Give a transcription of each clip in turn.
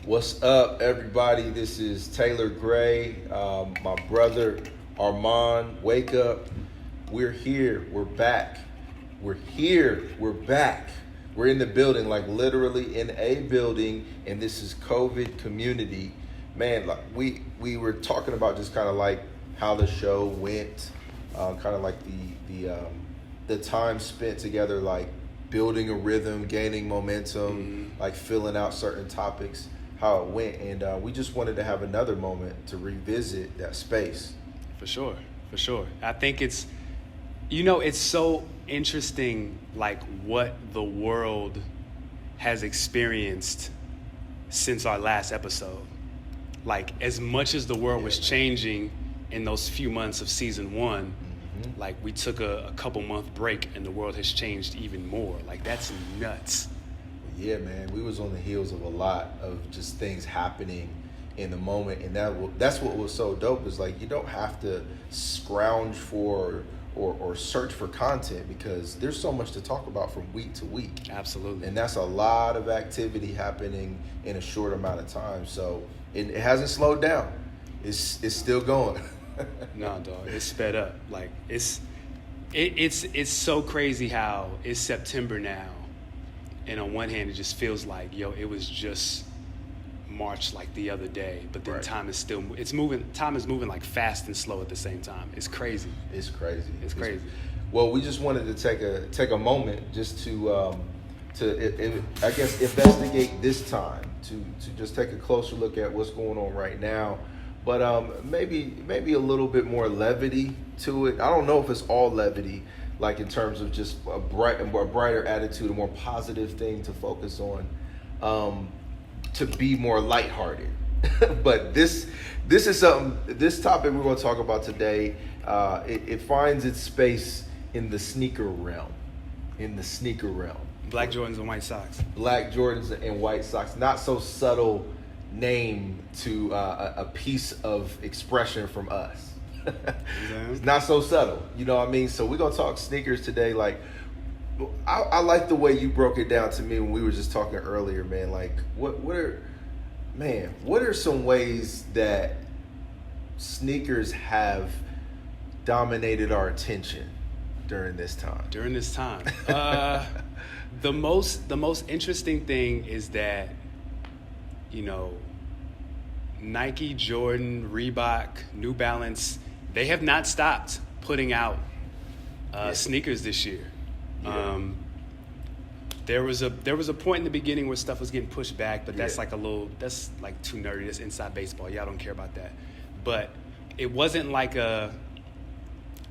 What's up, everybody? This is Taylor Gray, my brother Armond. Wake up. We're here. We're back. We're here. We're back. We're in the building, like literally in a building, and this is COVID community. Man, like we were talking about just kind of like how the show went, kind of like the time spent together, like building a rhythm, gaining momentum, like filling out certain topics, how it went. And we just wanted to have another moment to revisit that space. For sure. I think it's so interesting, like what the world has experienced since our last episode. Like as much as the world was changing in those few months of season one, like we took a couple month break and the world has changed even more. Like that's nuts. Yeah, man, we was on the heels of a lot of just things happening in the moment, and that's what was so dope, is like you don't have to scrounge for or search for content, because there's so much to talk about from week to week. Absolutely. And that's a lot of activity happening in a short amount of time. So it hasn't slowed down. It's still going. No, dog, it's sped up. Like it's so crazy how it's September now, and on one hand it just feels like it was just March like the other day, but then time is moving like fast and slow at the same time. It's crazy. It's crazy. Well, we just wanted to take a moment just to I guess investigate this time, to just take a closer look at what's going on right now, but maybe a little bit more levity to it. I don't know if it's all levity, like in terms of just a brighter attitude, a more positive thing to focus on, to be more lighthearted. But this is something. This topic we're going to talk about today, it finds its space in the sneaker realm. Black Jordans and white socks. Black Jordans and white socks. Not so subtle name to a piece of expression from us. It's not so subtle. You know what I mean? So we're going to talk sneakers today. Like, I like the way you broke it down to me when we were just talking earlier, man. Like, what are some ways that sneakers have dominated our attention during this time? The most interesting thing is that, Nike, Jordan, Reebok, New Balance, they have not stopped putting out sneakers this year. Yeah. There was a point in the beginning where stuff was getting pushed back, but that's that's like too nerdy. That's inside baseball. Y'all don't care about that. But it wasn't like a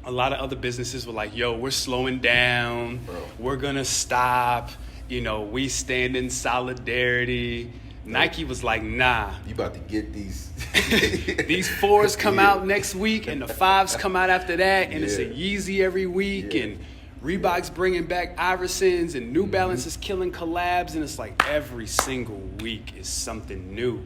lot of other businesses were like, we're slowing down. Bro. We're going to stop. We stand in solidarity. Nike was like, nah. You about to get these. These 4s come out next week, and the 5s come out after that, and it's a Yeezy every week, and Reebok's bringing back Iversons, and New Balance is killing collabs, and it's like every single week is something new.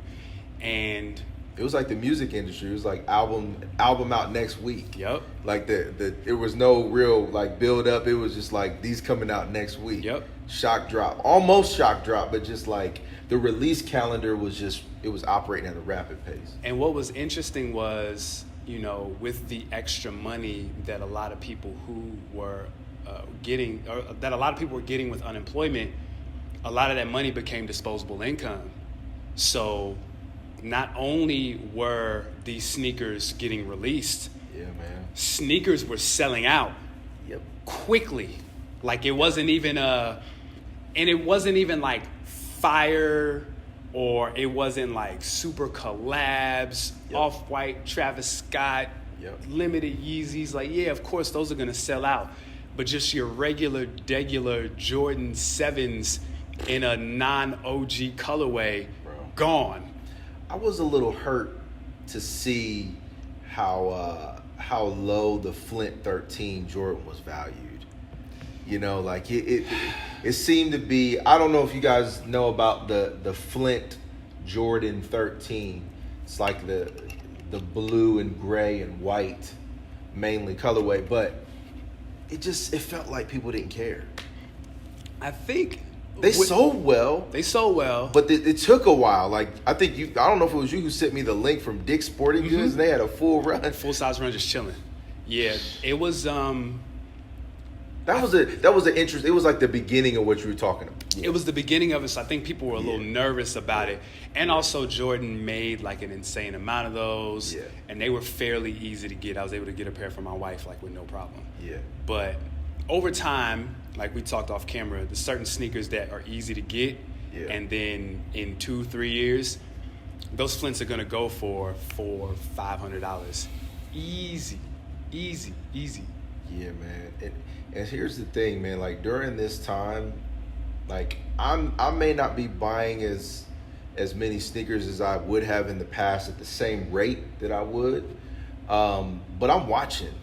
And it was like the music industry. It was like album out next week. Yep. Like there was no real like build up. It was just like these coming out next week. Yep. Almost shock drop, but just like the release calendar was operating at a rapid pace. And what was interesting was, with the extra money that a lot of people who were getting with unemployment, a lot of that money became disposable income. So not only were these sneakers getting released, sneakers were selling out quickly. Like it wasn't even like fire, or it wasn't like super collabs, Off-White, Travis Scott, limited Yeezys. Like, of course those are gonna sell out. But just your regular Jordan 7s in a non-OG colorway, gone. I was a little hurt to see how low the Flint 13 Jordan was valued. Like it seemed to be. I don't know if you guys know about the Flint Jordan 13. It's like the blue and gray and white mainly colorway, but it felt like people didn't care. I think They sold well. They sold well. But it took a while. Like, I don't know if it was you who sent me the link from Dick's Sporting Goods, and they had a full run. Full size run, just chilling. Yeah, it was. That was an interest. It was like the beginning of what you were talking about. Yeah. It was the beginning of it, so I think people were a little nervous about it. And also, Jordan made like an insane amount of those, and they were fairly easy to get. I was able to get a pair for my wife like with no problem. Yeah. But over time, like we talked off camera, there's certain sneakers that are easy to get, and then in 2-3 years, those flints are gonna go for $400-$500. Easy. Yeah, man. And here's the thing, man. Like, during this time, like, I may not be buying as many sneakers as I would have in the past at the same rate that I would, but I'm watching.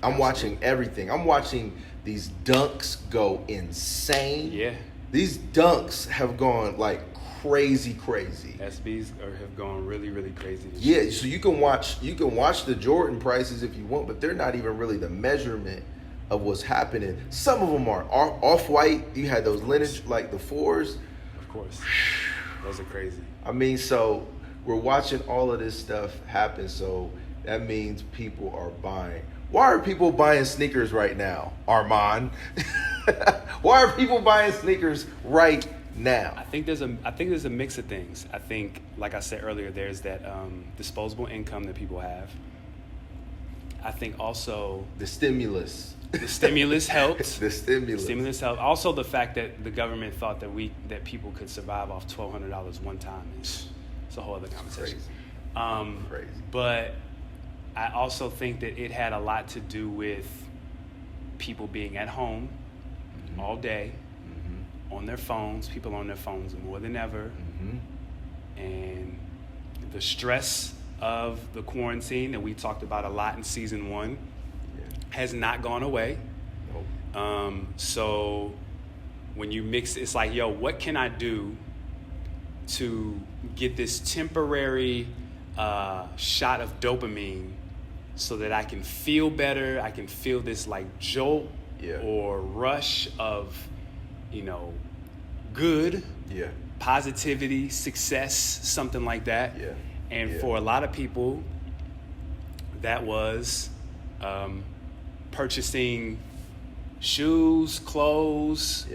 I'm watching everything. I'm watching these dunks go insane. Yeah. These dunks have gone like crazy. SBs have gone really, really crazy. Yeah, so you can watch the Jordan prices if you want, but they're not even really the measurement of what's happening. Some of them are off-white. You had those lineage, like the 4s. Of course. Those are crazy. I mean, so we're watching all of this stuff happen, so that means people are buying. Why are people buying sneakers right now, Armand? Why are people buying sneakers right now? I think there's a mix of things. I think, like I said earlier, there's that disposable income that people have. I think also the stimulus helped. The stimulus helped. Also, the fact that the government thought that people could survive off $1,200 one time is a whole other conversation. Crazy. But I also think that it had a lot to do with people being at home all day, on their phones. People on their phones more than ever, and the stress of the quarantine that we talked about a lot in season 1 has not gone away. Nope. So when you mix, it's like, yo, what can I do to get this temporary shot of dopamine so that I can feel better? I can feel this like jolt or rush of, good, positivity, success, something like that. Yeah. And for a lot of people, that was purchasing shoes, clothes,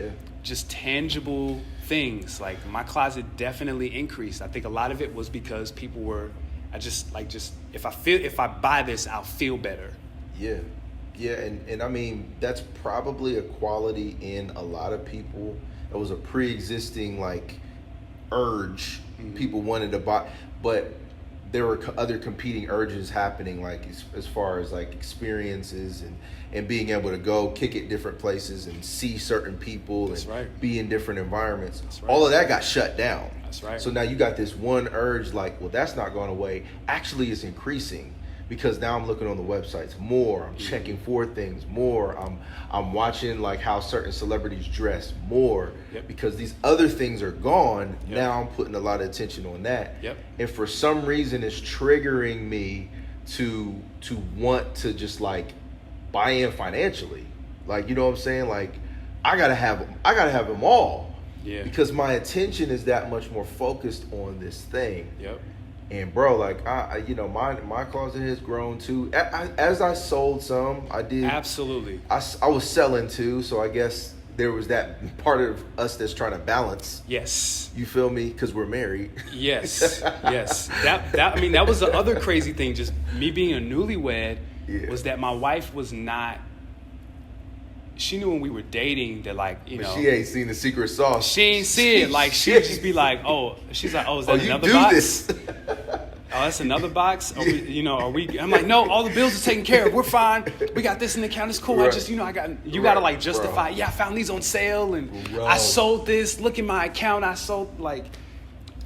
just tangible things. Like, my closet definitely increased. I think a lot of it was because people were, if I buy this, I'll feel better. Yeah. And I mean, that's probably a quality in a lot of people. It was a pre-existing like urge. People wanted to buy, but there were other competing urges happening, like as far as like experiences and being able to go kick it different places and see certain people be in different environments. All of that got shut down. That's right. So now you got this one urge, like, well, that's not going away. Actually, it's increasing because now I'm looking on the websites more. I'm checking for things more. I'm watching like how certain celebrities dress more because these other things are gone. Now I'm putting a lot of attention on that. And for some reason, it's triggering me to want to just like buy in financially. Like, you know what I'm saying? Like, I gotta have them all. Yeah. Because my attention is that much more focused on this thing. And bro, like my closet has grown too. As I sold some, I did. Absolutely. I was selling too, so I guess there was that part of us that's trying to balance. Yes. You feel me? Because we're married. Yes. That was the other crazy thing. Just me being a newlywed was that my wife was not. She knew when we were dating that, like, but she ain't seen the secret sauce. She ain't see it. Like, she'd just be like, she's like, is that another you do box? This. That's another box? Are we, I'm like, no, all the bills are taken care of. We're fine. We got this in the account. It's cool. Right. Gotta like justify. Bro. I found these on sale and I sold this. Look at my account. I sold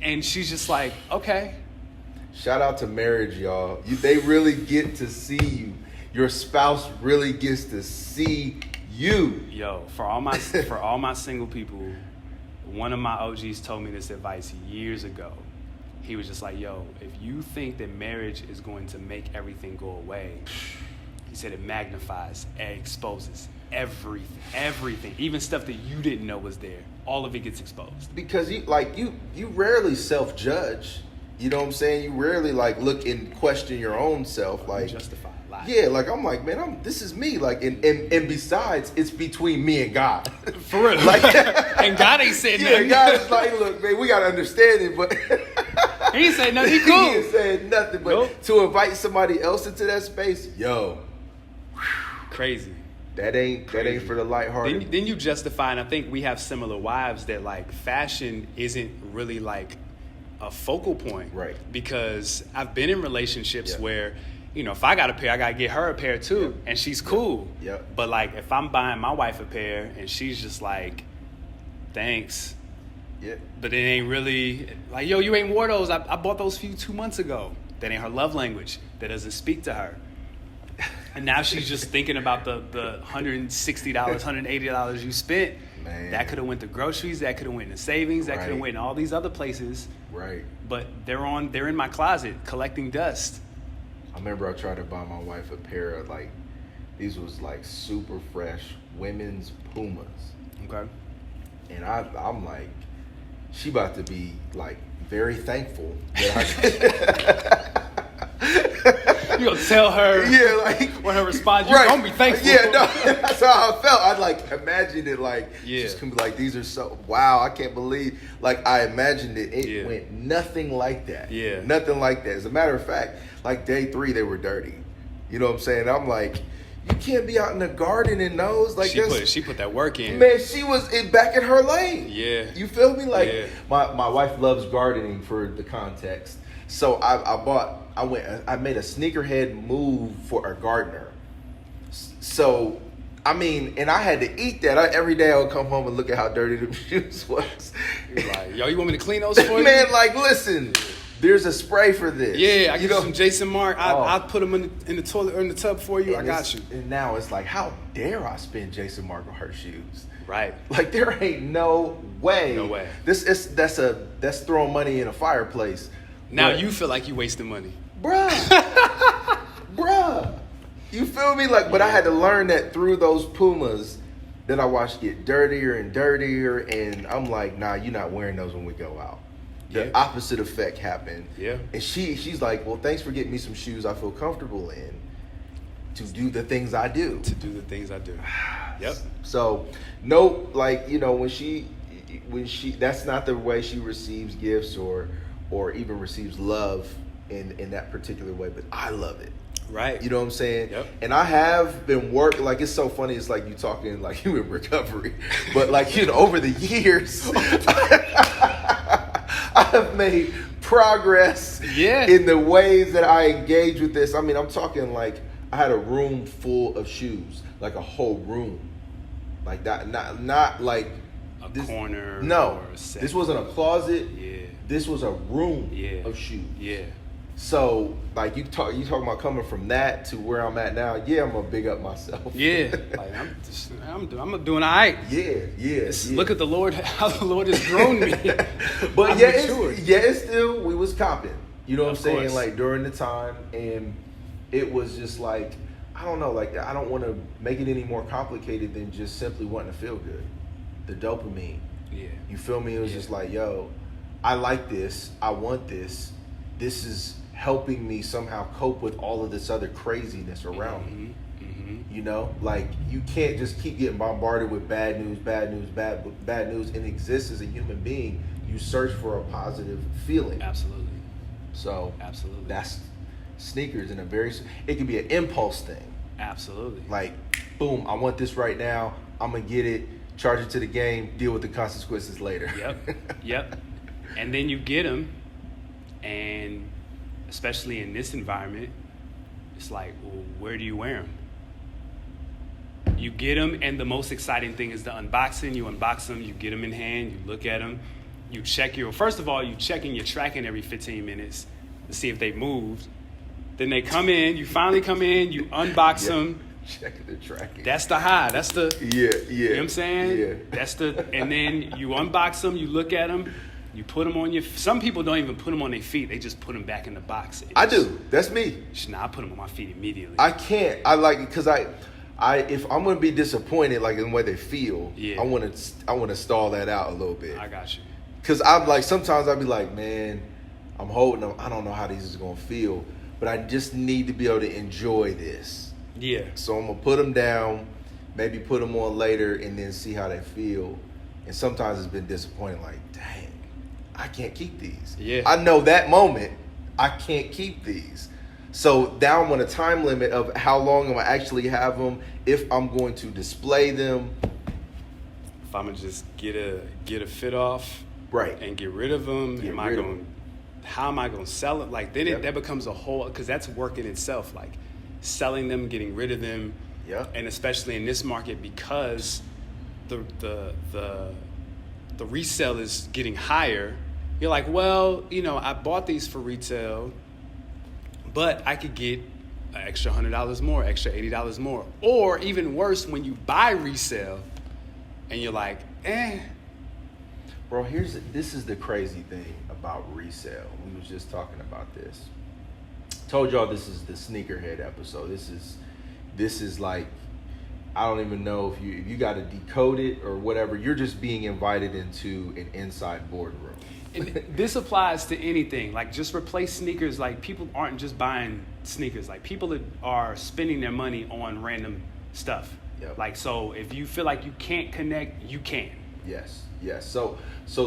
and she's just like, okay. Shout out to marriage, y'all. They really get to see you. Your spouse really gets to see you. Yo, for all my single people, one of my OGs told me this advice years ago. He was just like, yo, if you think that marriage is going to make everything go away, he said it magnifies and exposes everything, even stuff that you didn't know was there. All of it gets exposed. Because you rarely self-judge. You know what I'm saying? You rarely like look and question your own self. Like Justify, lie. Yeah, like I'm like, man, this is me. Like, and besides, it's between me and God. For real. Like, and God ain't said nothing. Yeah, God is like, look, man, we gotta understand it, but he ain't saying nothing. He cool. He ain't saying nothing, but Nope. to invite somebody else into that space, yo, crazy. That ain't for the lighthearted. Then you justify, and I think we have similar wives that like fashion isn't really like a focal point, right? Because I've been in relationships where, you know, if I got a pair, I gotta get her a pair too, and she's cool. Yep. But like, if I'm buying my wife a pair and she's just like, thanks. Yeah. But it ain't really like, yo, you ain't wore those. I bought those for you 2 months ago. That ain't her love language. That doesn't speak to her. And now she's just thinking about the $160, $180 you spent. Man. That could have went to groceries. That could have went to savings. That could have went in all these other places. Right. But they're in my closet collecting dust. I remember I tried to buy my wife a pair of like, these was like super fresh women's Pumas. Okay. And I'm like, she about to be like very thankful that You gonna tell her? Yeah, like when her response, you're gonna be thankful. Yeah, no, that's how I felt. I'd like imagined it like she's gonna be like, these are so wow, I can't believe. Like I imagined it. It went nothing like that. Yeah, nothing like that. As a matter of fact, like day 3, they were dirty. You know what I'm saying? I'm like, you can't be out in the garden in those. Like she put that work in. Man, she was back in her lane. Yeah, you feel me? Like my wife loves gardening for the context. So I made a sneakerhead move for a gardener. So, I mean, and I had to eat that. Every day I would come home and look at how dirty the shoes was. You're like, yo, you want me to clean those for you? Man, like, listen, there's a spray for this. Yeah, I get some Jason Mark. I'll put them in the toilet or in the tub for you. I got you. And now it's like, how dare I spend Jason Mark on her shoes? Right. Like, there ain't no way. No way. That's throwing money in a fireplace. Now you feel like you wasting money. Bruh. You feel me? Like, but I had to learn that through those Pumas that I watched get dirtier and dirtier, and I'm like, nah, you're not wearing those when we go out. The opposite effect happened. Yeah. And she's like, well, thanks for getting me some shoes I feel comfortable in to do the things I do. Yep. So, no, like, you know, when she that's not the way she receives gifts or even receives love in that particular way, but I love it. Right. You know what I'm saying? Yep. And I have been working, like, it's so funny, it's like you talking like you in recovery, but like, you know, over the years, I have made progress in the ways that I engage with this. I mean, I'm talking like I had a room full of shoes, like a whole room. Like that, not like a corner. No, or a set. This wasn't a closet. Yeah. This was a room of shoes. Yeah. So, like, you talking about coming from that to where I'm at now. Yeah, I'm gonna big up myself. Yeah, like I'm doing all right. Yeah. Look at the Lord, how the Lord has grown me. But it's still we was copping. You know what I'm saying? Like during the time, and it was just like, I don't know, like I don't want to make it any more complicated than just simply wanting to feel good. The dopamine. Yeah. You feel me? It was just like, yo, I like this. I want this. This is helping me somehow cope with all of this other craziness around me. Mm-hmm. You know, like you can't just keep getting bombarded with bad news and exist as a human being. You search for a positive feeling. Absolutely. So that's sneakers in it can be an impulse thing. Absolutely. Like, boom, I want this right now. I'm gonna get it, charge it to the game, deal with the consequences later. Yep. And then you get them. And especially in this environment, it's like, well, where do you wear them? You get them, and the most exciting thing is the unboxing. You unbox them, you get them in hand, you look at them, you check first of all, you checking your tracking every 15 minutes to see if they moved. Then they come in, you finally come in, you unbox them. Checking the tracking. That's the high. That's the... Yeah. You know what I'm saying? Yeah. And then you unbox them, you look at them, you put them on some people don't even put them on their feet. They just put them back in the box. I do. That's me. Nah, I put them on my feet immediately. I can't. I like it because I if I'm gonna be disappointed, like in the way they feel, Yeah. I want to stall that out a little bit. I got you. Cause I'm like, sometimes I'll be like, man, I'm holding them. I don't know how these is gonna feel, but I just need to be able to enjoy this. Yeah. So I'm gonna put them down, maybe put them on later, and then see how they feel. And sometimes it's been disappointing. Like, dang, I can't keep these. Yeah. I know that moment, I can't keep these. So now I'm on a time limit of how long am I actually have them, if I'm going to display them. If I'm gonna just get a fit off, Right. and get rid of them, how am I gonna sell it? Like then that becomes a whole, because that's work in itself. Like selling them, getting rid of them, and especially in this market because the resale is getting higher. You're like, well, I bought these for retail, but I could get an extra $100 more, extra $80 more. Or even worse, when you buy resale and you're like, Bro, this is the crazy thing about resale. We was just talking about this. Told y'all this is the Sneakerhead episode. This is like, I don't even know if you got to decode it or whatever. You're just being invited into an inside boardroom. And this applies to anything. Like, just replace sneakers. Like, people aren't just buying sneakers. Like, people are spending their money on random stuff. Yep. Like, so if you feel like you can't connect, you can. Yes. So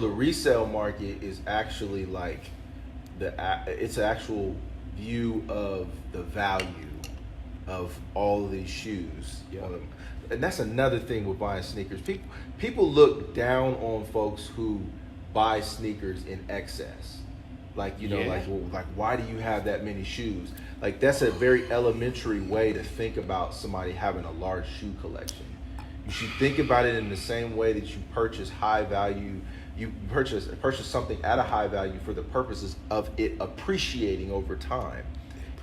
the resale market is actually like it's an actual view of the value of all of these shoes. Yep. And that's another thing with buying sneakers. People look down on folks who buy sneakers in excess. Like, like why do you have that many shoes? Like, that's a very elementary way to think about somebody having a large shoe collection. You should think about it in the same way that you purchase high value. You purchase something at a high value for the purposes of it appreciating over time.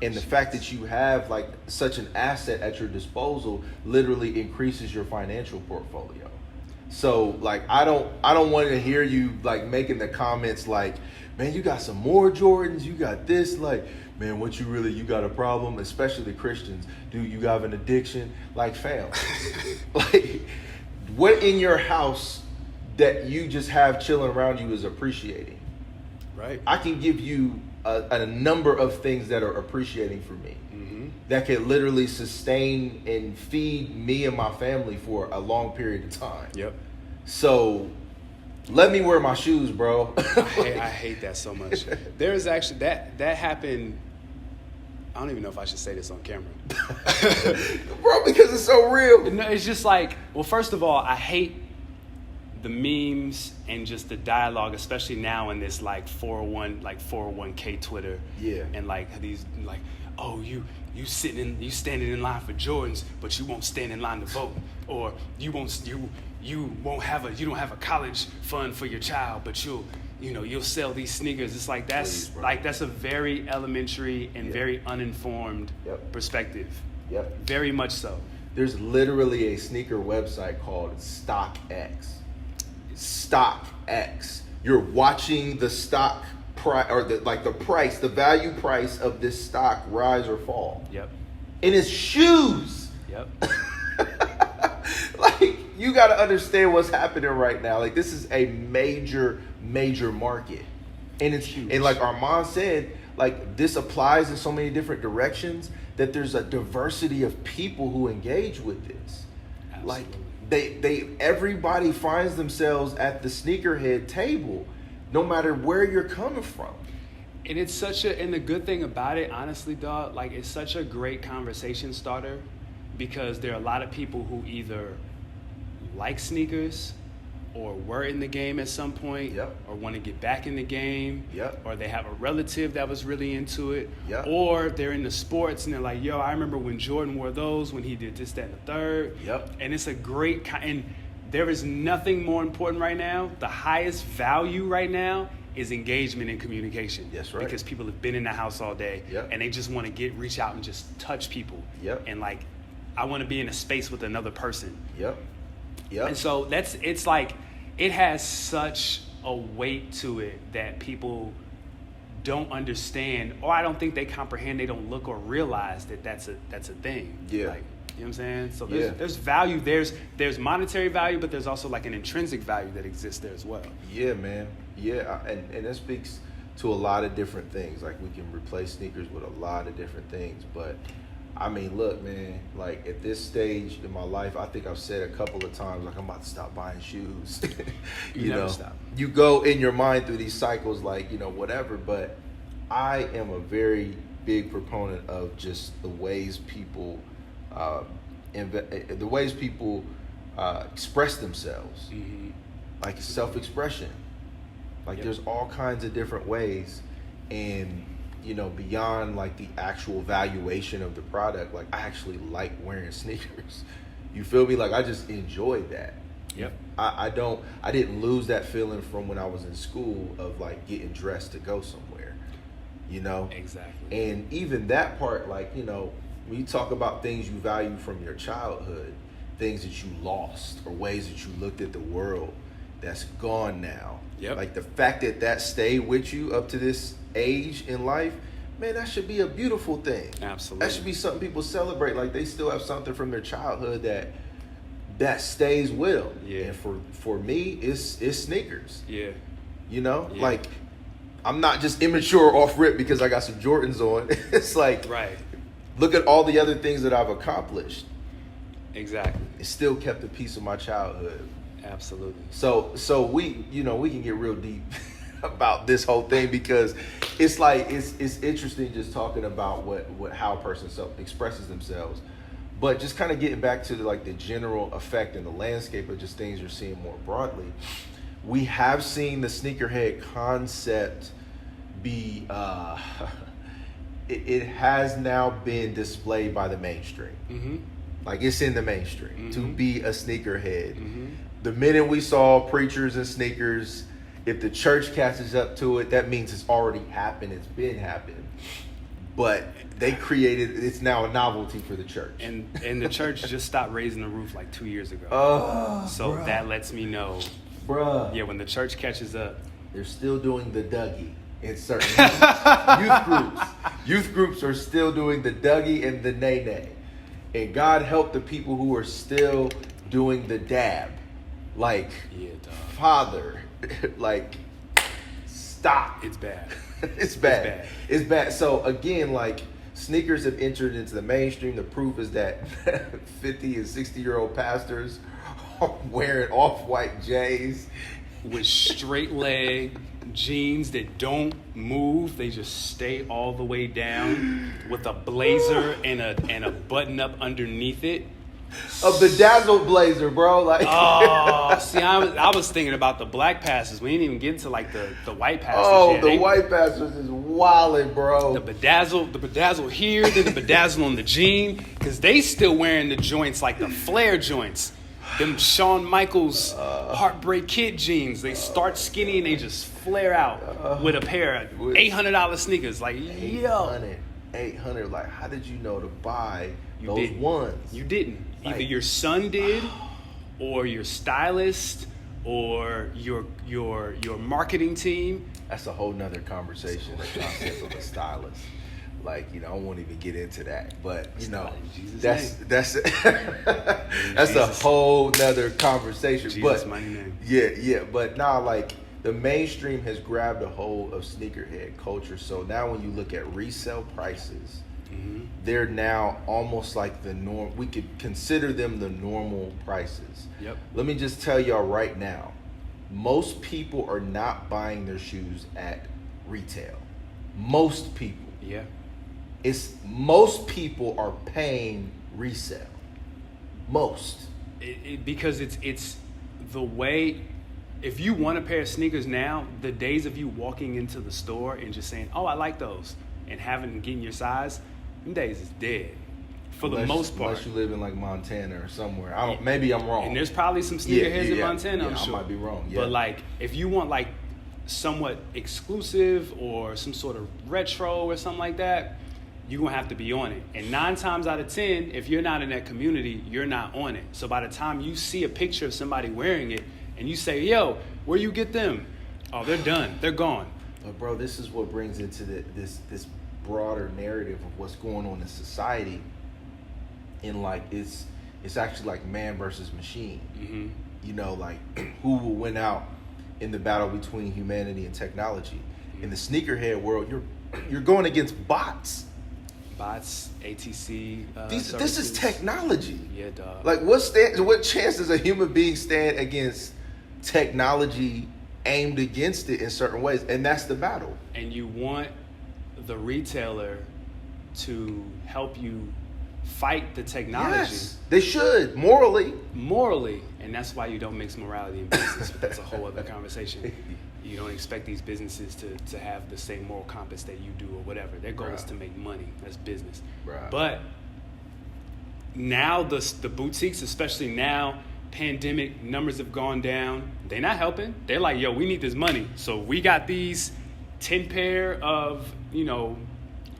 And the fact that you have like such an asset at your disposal literally increases your financial portfolio. So like I don't want to hear you like making the comments like, man, you got some more Jordans, you got this, like, man, you got a problem, especially the Christians. Dude, you have an addiction. Like, fam. Like, what in your house that you just have chilling around you is appreciating? Right. I can give you a number of things that are appreciating for me. Mm-hmm. That can literally sustain and feed me and my family for a long period of time. Yep. So let me wear my shoes, bro. I hate that so much. There is actually that happened. I don't even know if I should say this on camera. Bro, because it's so real. No, it's just like, well, first of all, I hate the memes and just the dialogue, especially now in this like 401k Twitter. Yeah. And like these like, oh, you standing in line for Jordans, but you won't stand in line to vote, or you don't have a college fund for your child, but you'll sell these sneakers. It's like that's a very elementary and very uninformed perspective. Yep. Very much so. There's literally a sneaker website called StockX. StockX. You're watching the stock price or the value price of this stock rise or fall. Yep. And it's shoes. Yep. Like, you got to understand what's happening right now. Like, this is a major market. And it's huge. And like Armand said, like, this applies in so many different directions that there's a diversity of people who engage with this. Absolutely. Like, everybody finds themselves at the sneakerhead table, no matter where you're coming from. And it's and the good thing about it, honestly, dog, like, it's such a great conversation starter, because there are a lot of people who either like sneakers or were in the game at some point, or want to get back in the game, or they have a relative that was really into it, or they're into sports and they're like, yo, I remember when Jordan wore those, when he did this, that, and the third. And it's a great and there is nothing more important right now. The highest value right now is engagement and communication. That's right. Because people have been in the house all day, and they just want to reach out and just touch people. And like, I want to be in a space with another person. And so it's like, it has such a weight to it that people don't understand, or I don't think they comprehend. They don't look or realize that that's a thing. You know what I'm saying? So Yeah. there's value. There's monetary value, but there's also like an intrinsic value that exists there as well. Yeah, man. Yeah, and that speaks to a lot of different things. Like, we can replace sneakers with a lot of different things. But I mean, look, man, like, at this stage in my life, I think I've said a couple of times, like, I'm about to stop buying shoes. You never stop. You go in your mind through these cycles, like, whatever. But I am a very big proponent of just the ways people express themselves. Mm-hmm. Like, self-expression. Like, Yep. there's all kinds of different ways, and beyond like the actual valuation of the product, like, I actually like wearing sneakers. You feel me? Like, I just enjoyed that. Yep. I didn't lose that feeling from when I was in school of like getting dressed to go somewhere. Exactly. And even that part, like, when you talk about things you value from your childhood, things that you lost or ways that you looked at the world that's gone now. Yep. Like, the fact that stayed with you up to this age in life, man, that should be a beautiful thing. Absolutely. That should be something people celebrate. Like, they still have something from their childhood that stays with them. Yeah. And for me, it's sneakers. Yeah. Yeah. Like, I'm not just immature off rip because I got some Jordans on. It's like, right. Look at all the other things that I've accomplished. Exactly. It still kept a piece of my childhood. Absolutely. So we can get real deep about this whole thing, because it's like it's interesting just talking about how a person expresses themselves, but just kind of getting back to the general effect and the landscape of just things you're seeing more broadly. We have seen the sneakerhead concept be it has now been displayed by the mainstream. Mm-hmm. Like, it's in the mainstream to be a sneakerhead. Mm-hmm. The minute we saw preachers and sneakers, if the church catches up to it, that means it's already happened. It's been happening. But it's now a novelty for the church. And the church just stopped raising the roof like 2 years ago. So bruh. that lets me know. Bruh. Yeah, when the church catches up. They're still doing the Dougie in certain youth groups. Youth groups are still doing the Dougie and the Nay. And God help the people who are still doing the dab. Like, Yeah, dog. Father, like, stop. It's bad. It's bad. It's bad. So again, like, sneakers have entered into the mainstream. The proof is that 50 and 60-year-old pastors are wearing off-white J's With straight leg jeans that don't move, they just stay all the way down, with a blazer and a button up underneath it. A bedazzled blazer, bro. Like, Oh, see, I was thinking about the black pastors. We didn't even get to like the white pastors. oh, yet. the white pastors is wildin', bro. The bedazzle here, then the bedazzle on the jean, because they still wearing the joints like the flare joints. Them Shawn Michaels Heartbreak Kid jeans. They start skinny and they just flare out with a pair of $800 sneakers. Like, yo. 800. Like, how did you know to buy those didn't. ones? You didn't. Either Like- your son did, or your stylist, or your marketing team. That's a whole nother conversation. The concept of a stylist. Like, I won't even get into that. But, Style in Jesus' that's name. that's a Jesus. whole nother conversation. Jesus' but mighty name. Yeah. But now, like, the mainstream has grabbed a hold of sneakerhead culture. So now when you look at resale prices, they're now almost like the norm. We could consider them the normal prices. Yep. Let me just tell y'all right now, most people are not buying their shoes at retail. Most people. Yeah. Most people are paying resale. Most. Because it's the way. If you want a pair of sneakers now, the days of you walking into the store and just saying, "Oh, I like those," and getting your size, them days is dead. For the most part. Unless you live in like Montana or somewhere. Maybe I'm wrong. And there's probably some sneakerheads in Montana, I'm I sure. might be wrong. Yeah. But like, if you want like somewhat exclusive or some sort of retro or something like that, you're gonna have to be on it. And 9 times out of 10, if you're not in that community, you're not on it. So by the time you see a picture of somebody wearing it and you say, "Yo, where you get them?" Oh, they're done. They're gone. But bro, this is what brings into this broader narrative of what's going on in society. and like it's actually like man versus machine. Mm-hmm. You know, like who will win out in the battle between humanity and technology? In the sneakerhead world, you're going against bots. Bots, ATC. This is technology. Yeah, dog. Like what chance does a human being stand against technology aimed against it in certain ways? And that's the battle. And you want the retailer to help you fight the technology. Yes, they should, morally. And that's why you don't mix morality and business, but that's a whole other conversation. You don't expect these businesses to have the same moral compass that you do or whatever. Their goal is to make money. That's business. Right. But now the boutiques, especially now, pandemic, numbers have gone down. They're not helping. They're like, yo, we need this money. So we got these 10 pair of,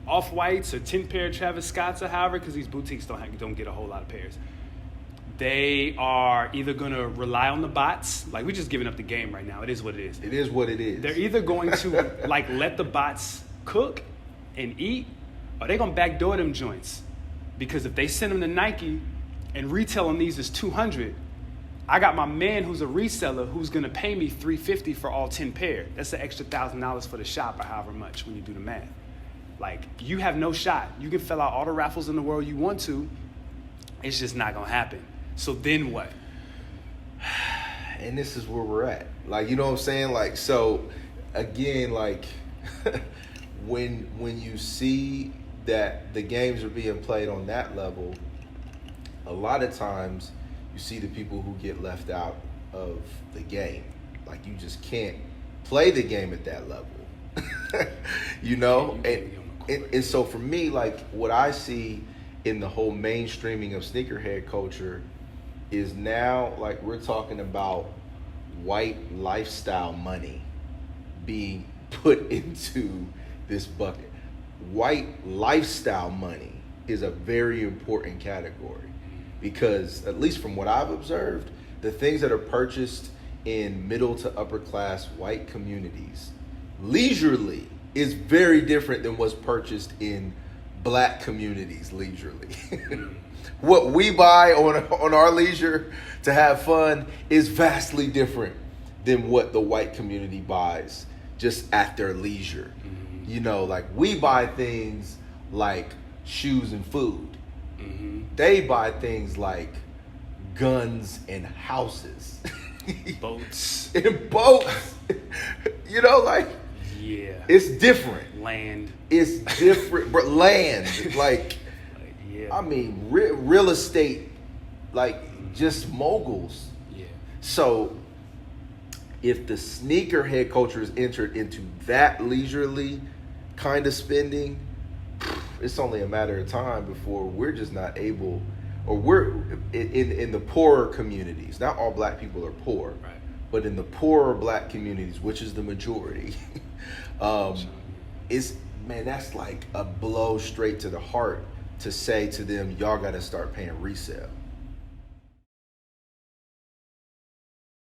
Off-Whites or 10 pair of Travis Scotts or however, because these boutiques don't get a whole lot of pairs. They are either going to rely on the bots. Like, we're just giving up the game right now. It is what it is. It is what it is. They're either going to, let the bots cook and eat, or they're going to backdoor them joints. Because if they send them to Nike and retail on these is $200, I got my man who's a reseller who's going to pay me $350 for all 10 pair. That's an extra $1,000 for the shop or however much when you do the math. Like, you have no shot. You can fill out all the raffles in the world you want to. It's just not going to happen. So then what? And this is where we're at. Like, you know what I'm saying? Like, so again, like when you see that the games are being played on that level, a lot of times you see the people who get left out of the game. Like, you just can't play the game at that level. And so for me, like, what I see in the whole mainstreaming of sneakerhead culture is now, like, we're talking about white lifestyle money being put into this bucket. White lifestyle money is a very important category because, at least from what I've observed, the things that are purchased in middle to upper class white communities leisurely is very different than what's purchased in black communities leisurely. What we buy on our leisure to have fun is vastly different than what the white community buys just at their leisure. Mm-hmm. Like, we buy things like shoes and food. Mm-hmm. They buy things like guns and houses. Boats. And boats. Like, yeah, it's different. Land. It's different. But land, yeah. I mean, real estate, just moguls. Yeah. So if the sneakerhead culture is entered into that leisurely kind of spending, it's only a matter of time before we're just not able, or we're in the poorer communities. Not all black people are poor, right? But in the poorer black communities, which is the majority, that's like a blow straight to the heart to say to them, y'all got to start paying resale.